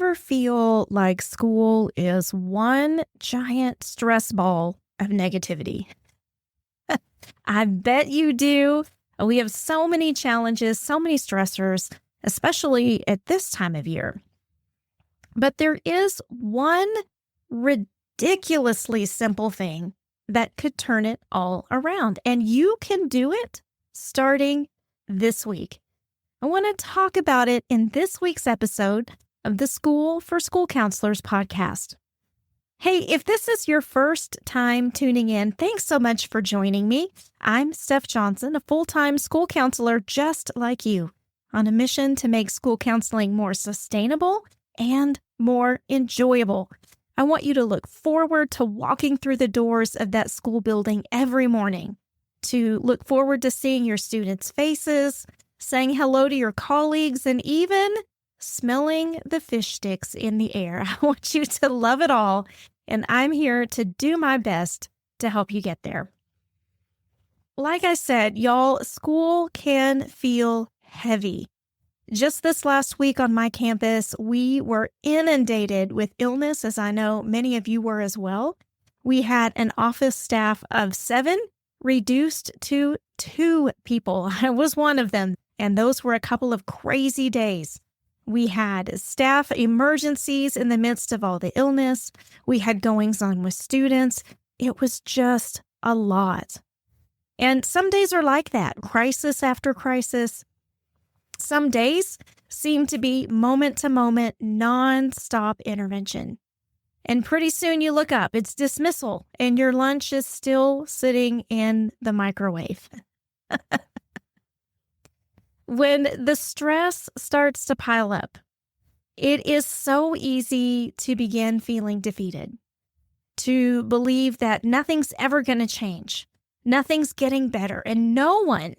ever feel like school is one giant stress ball of negativity? I bet you do. We have so many challenges, so many stressors, especially at this time of year. But there is one ridiculously simple thing that could turn it all around, and you can do it starting this week. I want to talk about it in this week's episode of the School for School Counselors podcast. Hey, if this is your first time tuning in, thanks so much for joining me. I'm Steph Johnson, a full-time school counselor just like you, on a mission to make school counseling more sustainable and more enjoyable. I want you to look forward to walking through the doors of that school building every morning, to look forward to seeing your students' faces, saying hello to your colleagues, and even smelling the fish sticks in the air. I want you to love it all, and I'm here to do my best to help you get there. Like I said, y'all, school can feel heavy. Just this last week on my campus, we were inundated with illness, as I know many of you were as well. We had an office staff of 7 reduced to 2 people. I was one of them, and those were a couple of crazy days. We had staff emergencies in the midst of all the illness. We had goings-on with students. It was just a lot. And some days are like that, crisis after crisis. Some days seem to be moment-to-moment, non-stop intervention. And pretty soon you look up, it's dismissal, and your lunch is still sitting in the microwave. When the stress starts to pile up, it is so easy to begin feeling defeated, to believe that nothing's ever going to change, nothing's getting better, and no one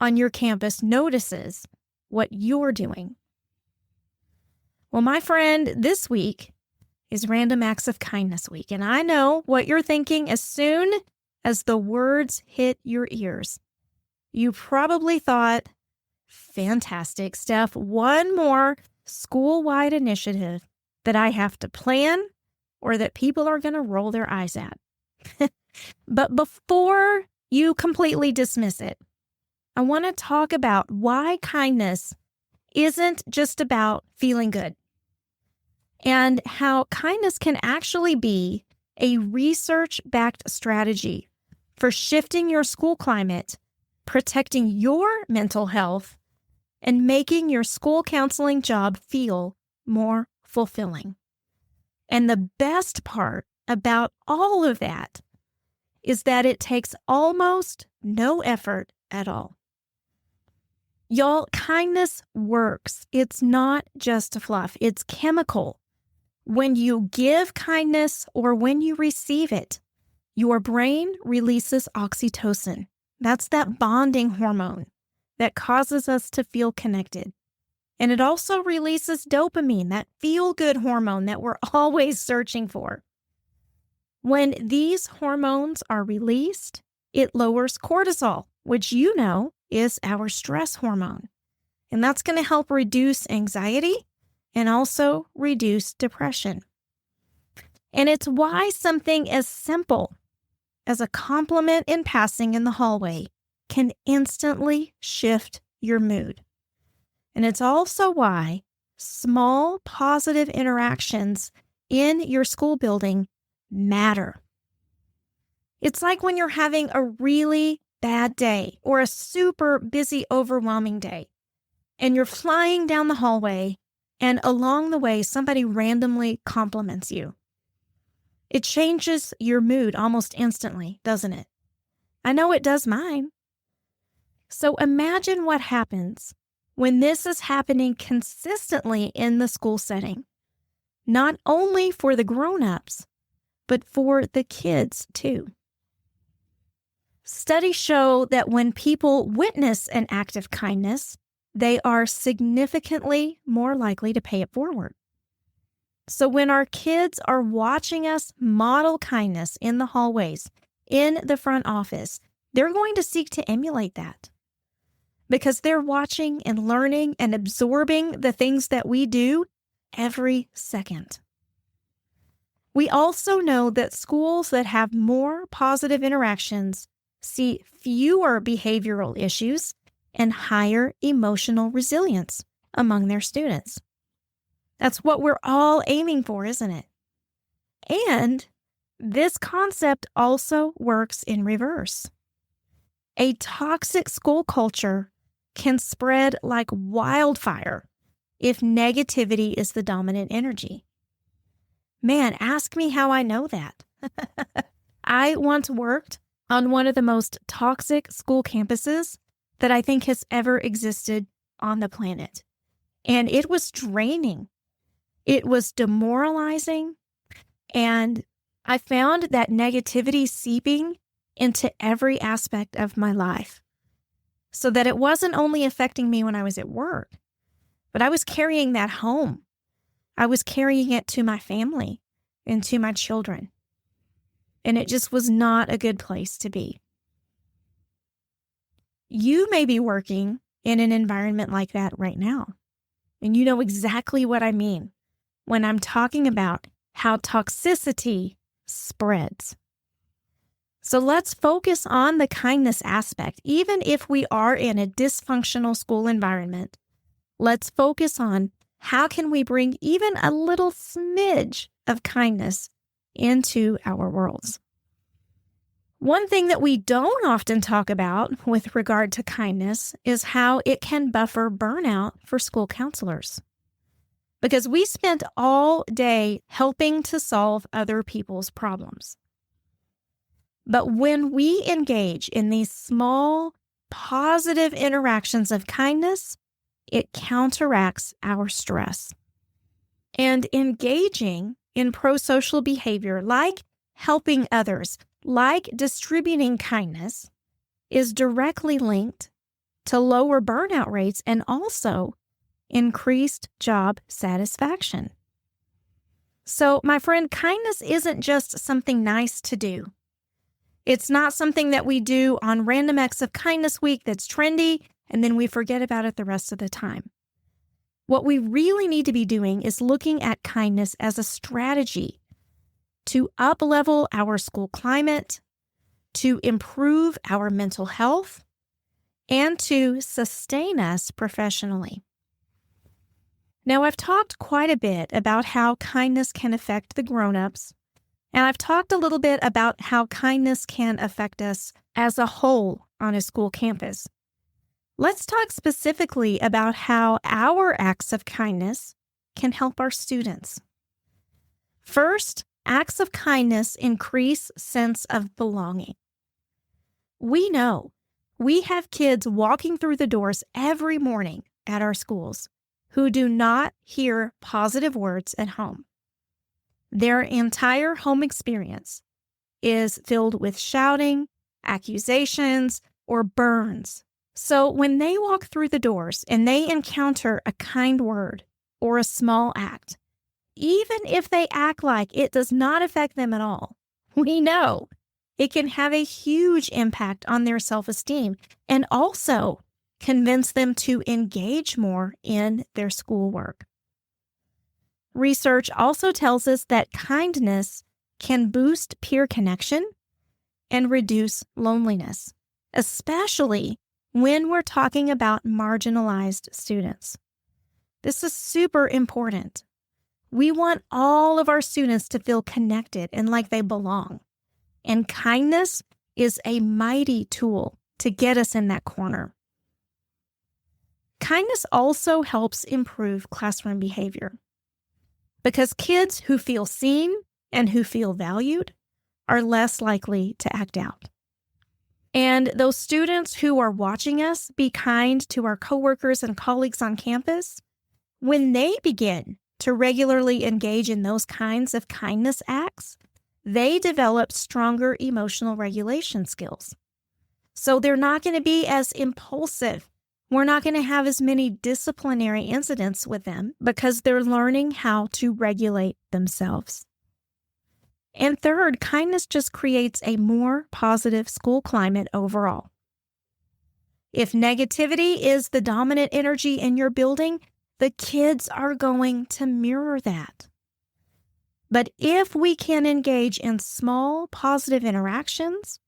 on your campus notices what you're doing. Well, my friend, this week is Random Acts of Kindness Week, and I know what you're thinking as soon as the words hit your ears. You probably thought, fantastic, Steph, one more school-wide initiative that I have to plan or that people are going to roll their eyes at. But before you completely dismiss it, I want to talk about why kindness isn't just about feeling good, and how kindness can actually be a research-backed strategy for shifting your school climate, protecting your mental health, and making your school counseling job feel more fulfilling. And the best part about all of that is that it takes almost no effort at all. Y'all, kindness works. It's not just fluff. It's chemical. When you give kindness or when you receive it, your brain releases oxytocin. That's that bonding hormone that causes us to feel connected. And it also releases dopamine, that feel-good hormone that we're always searching for. When these hormones are released, it lowers cortisol, which you know is our stress hormone. And that's going to help reduce anxiety and also reduce depression. And it's why something as simple as a compliment in passing in the hallway can instantly shift your mood. And it's also why small positive interactions in your school building matter. It's like when you're having a really bad day or a super busy, overwhelming day, and you're flying down the hallway, and along the way, somebody randomly compliments you. It changes your mood almost instantly, doesn't it? I know it does mine. So imagine what happens when this is happening consistently in the school setting, not only for the grown-ups, but for the kids too. Studies show that when people witness an act of kindness, they are significantly more likely to pay it forward. So when our kids are watching us model kindness in the hallways, in the front office, they're going to seek to emulate that, because they're watching and learning and absorbing the things that we do every second. We also know that schools that have more positive interactions see fewer behavioral issues and higher emotional resilience among their students. That's what we're all aiming for, isn't it? And this concept also works in reverse. A toxic school culture can spread like wildfire if negativity is the dominant energy. Man, ask me how I know that. I once worked on one of the most toxic school campuses that I think has ever existed on the planet. And it was draining. It was demoralizing. And I found that negativity seeping into every aspect of my life, so that it wasn't only affecting me when I was at work, but I was carrying that home. I was carrying it to my family and to my children. And it just was not a good place to be. You may be working in an environment like that right now. And you know exactly what I mean when I'm talking about how toxicity spreads. So let's focus on the kindness aspect. Even if we are in a dysfunctional school environment, let's focus on how can we bring even a little smidge of kindness into our worlds. One thing that we don't often talk about with regard to kindness is how it can buffer burnout for school counselors. Because we spent all day helping to solve other people's problems. But when we engage in these small, positive interactions of kindness, it counteracts our stress. And engaging in pro-social behavior, like helping others, like distributing kindness, is directly linked to lower burnout rates and also increased job satisfaction. So, my friend, kindness isn't just something nice to do. It's not something that we do on Random Acts of Kindness Week that's trendy, and then we forget about it the rest of the time. What we really need to be doing is looking at kindness as a strategy to up-level our school climate, to improve our mental health, and to sustain us professionally. Now, I've talked quite a bit about how kindness can affect the grown-ups, and I've talked a little bit about how kindness can affect us as a whole on a school campus. Let's talk specifically about how our acts of kindness can help our students. First, acts of kindness increase sense of belonging. We know we have kids walking through the doors every morning at our schools who do not hear positive words at home. Their entire home experience is filled with shouting, accusations, or burns. So when they walk through the doors and they encounter a kind word or a small act, even if they act like it does not affect them at all, we know it can have a huge impact on their self-esteem and also convince them to engage more in their schoolwork. Research also tells us that kindness can boost peer connection and reduce loneliness, especially when we're talking about marginalized students. This is super important. We want all of our students to feel connected and like they belong. And kindness is a mighty tool to get us in that corner. Kindness also helps improve classroom behavior, because kids who feel seen and who feel valued are less likely to act out. And those students who are watching us be kind to our coworkers and colleagues on campus, when they begin to regularly engage in those kinds of kindness acts, they develop stronger emotional regulation skills. So they're not going to be as impulsive. We're not going to have as many disciplinary incidents with them because they're learning how to regulate themselves. And third, kindness just creates a more positive school climate overall. If negativity is the dominant energy in your building, the kids are going to mirror that. But if we can engage in small positive interactions,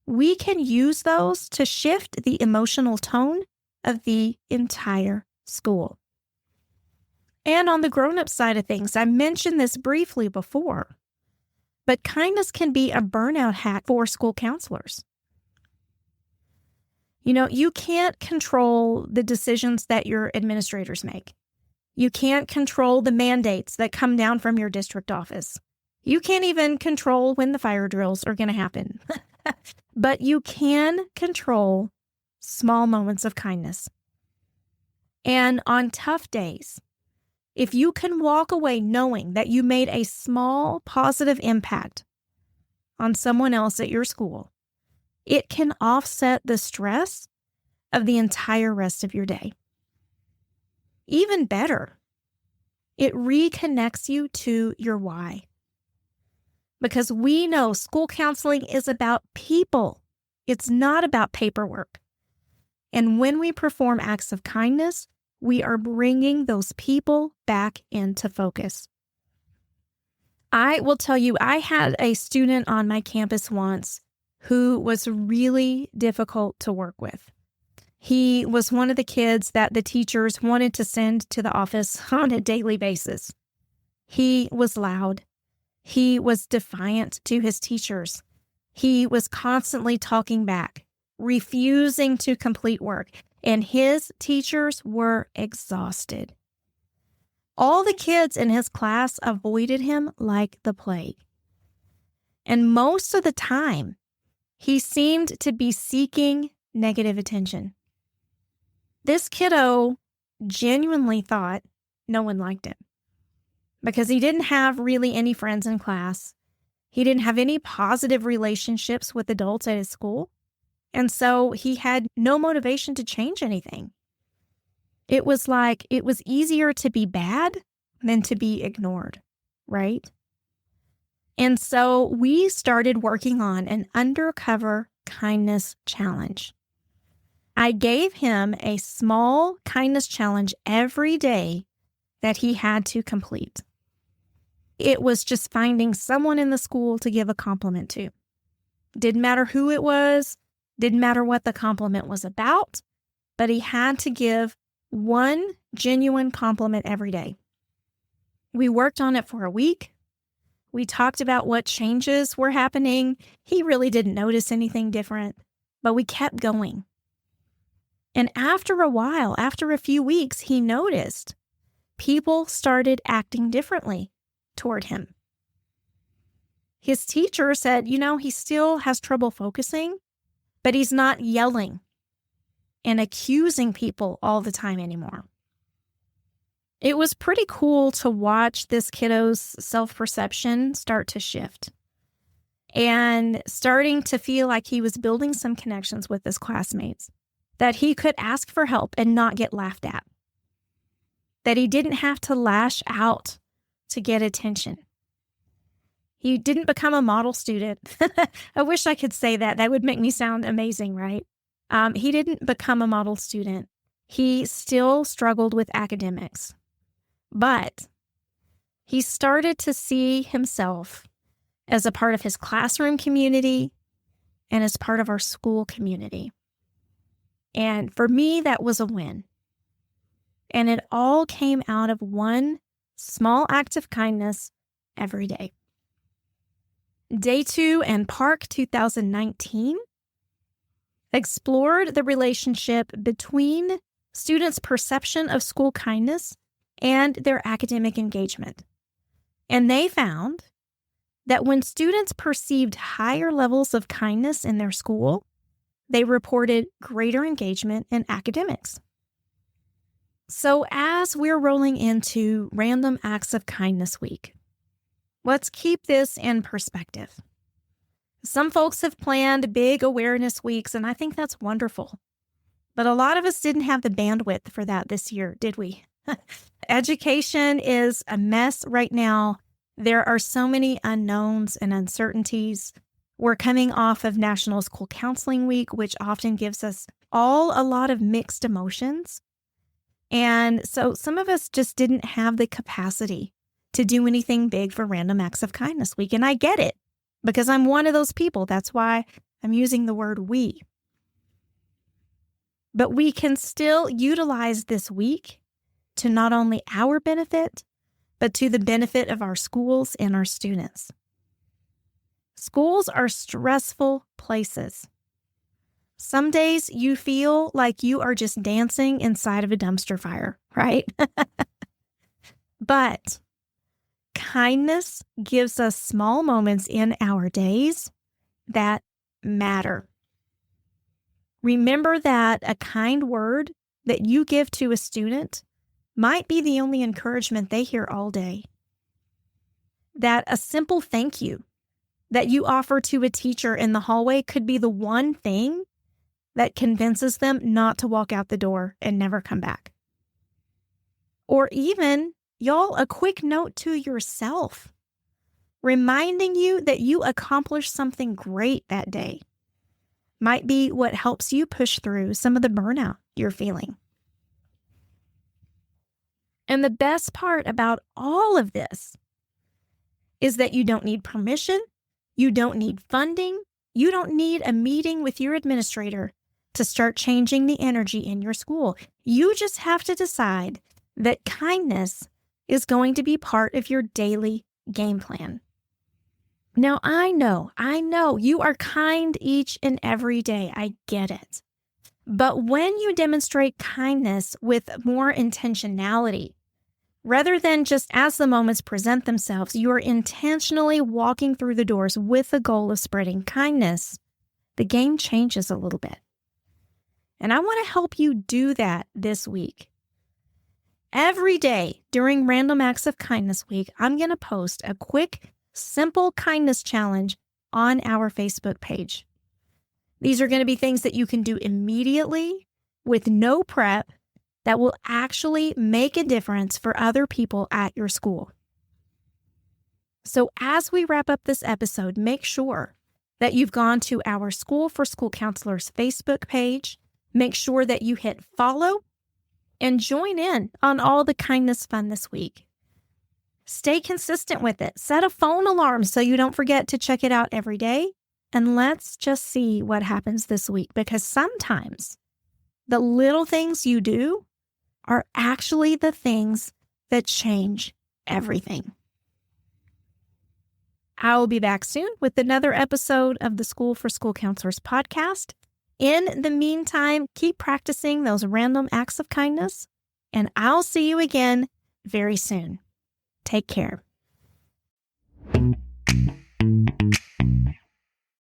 we can use those to shift the emotional tone of the entire school. And on the grown-up side of things, I mentioned this briefly before, but kindness can be a burnout hack for school counselors. You can't control the decisions that your administrators make. You can't control the mandates that come down from your district office. You can't even control when the fire drills are going to happen. But you can control small moments of kindness. And on tough days, if you can walk away knowing that you made a small positive impact on someone else at your school, it can offset the stress of the entire rest of your day. Even better, it reconnects you to your why. Because we know school counseling is about people. It's not about paperwork. And when we perform acts of kindness, we are bringing those people back into focus. I will tell you, I had a student on my campus once who was really difficult to work with. He was one of the kids that the teachers wanted to send to the office on a daily basis. He was loud. He was defiant to his teachers. He was constantly talking back, refusing to complete work, and his teachers were exhausted. All the kids in his class avoided him like the plague. And most of the time, he seemed to be seeking negative attention. This kiddo genuinely thought no one liked him because he didn't have really any friends in class. He didn't have any positive relationships with adults at his school. And so he had no motivation to change anything. It was like it was easier to be bad than to be ignored, right? And so we started working on an undercover kindness challenge. I gave him a small kindness challenge every day that he had to complete. It was just finding someone in the school to give a compliment to. Didn't matter who it was, didn't matter what the compliment was about, but he had to give one genuine compliment every day. We worked on it for a week. We talked about what changes were happening. He really didn't notice anything different, but we kept going. And after a while, after a few weeks, he noticed people started acting differently toward him. His teacher said, he still has trouble focusing, but he's not yelling and accusing people all the time anymore. It was pretty cool to watch this kiddo's self-perception start to shift and starting to feel like he was building some connections with his classmates, that he could ask for help and not get laughed at, that he didn't have to lash out to get attention. He didn't become a model student. I wish I could say that. That would make me sound amazing, right? He didn't become a model student. He still struggled with academics. But he started to see himself as a part of his classroom community and as part of our school community. And for me, that was a win. And it all came out of one small act of kindness every day. Day 2 and Park 2019 explored the relationship between students' perception of school kindness and their academic engagement. And they found that when students perceived higher levels of kindness in their school, they reported greater engagement in academics. So as we're rolling into Random Acts of Kindness Week, let's keep this in perspective. Some folks have planned big awareness weeks, and I think that's wonderful. But a lot of us didn't have the bandwidth for that this year, did we? Education is a mess right now. There are so many unknowns and uncertainties. We're coming off of National School Counseling Week, which often gives us all a lot of mixed emotions. And so some of us just didn't have the capacity to do anything big for Random Acts of Kindness Week. And I get it because I'm one of those people. That's why I'm using the word we. But we can still utilize this week to not only our benefit, but to the benefit of our schools and our students. Schools are stressful places. Some days you feel like you are just dancing inside of a dumpster fire, right? But kindness gives us small moments in our days that matter. Remember that a kind word that you give to a student might be the only encouragement they hear all day. That a simple thank you that you offer to a teacher in the hallway could be the one thing that convinces them not to walk out the door and never come back. Or even, y'all, a quick note to yourself, reminding you that you accomplished something great that day might be what helps you push through some of the burnout you're feeling. And the best part about all of this is that you don't need permission, you don't need funding, you don't need a meeting with your administrator to start changing the energy in your school. You just have to decide that kindness is going to be part of your daily game plan. Now, I know you are kind each and every day. I get it. But when you demonstrate kindness with more intentionality, rather than just as the moments present themselves, you are intentionally walking through the doors with the goal of spreading kindness, the game changes a little bit. And I want to help you do that this week. Every day during Random Acts of Kindness Week, I'm going to post a quick, simple kindness challenge on our Facebook page. These are going to be things that you can do immediately with no prep that will actually make a difference for other people at your school. So as we wrap up this episode, make sure that you've gone to our School for School Counselors Facebook page. Make sure that you hit follow and join in on all the kindness fun this week. Stay consistent with it. Set a phone alarm so you don't forget to check it out every day. And let's just see what happens this week, because sometimes the little things you do are actually the things that change everything. I will be back soon with another episode of the School for School Counselors podcast. In the meantime, keep practicing those random acts of kindness, and I'll see you again very soon. Take care.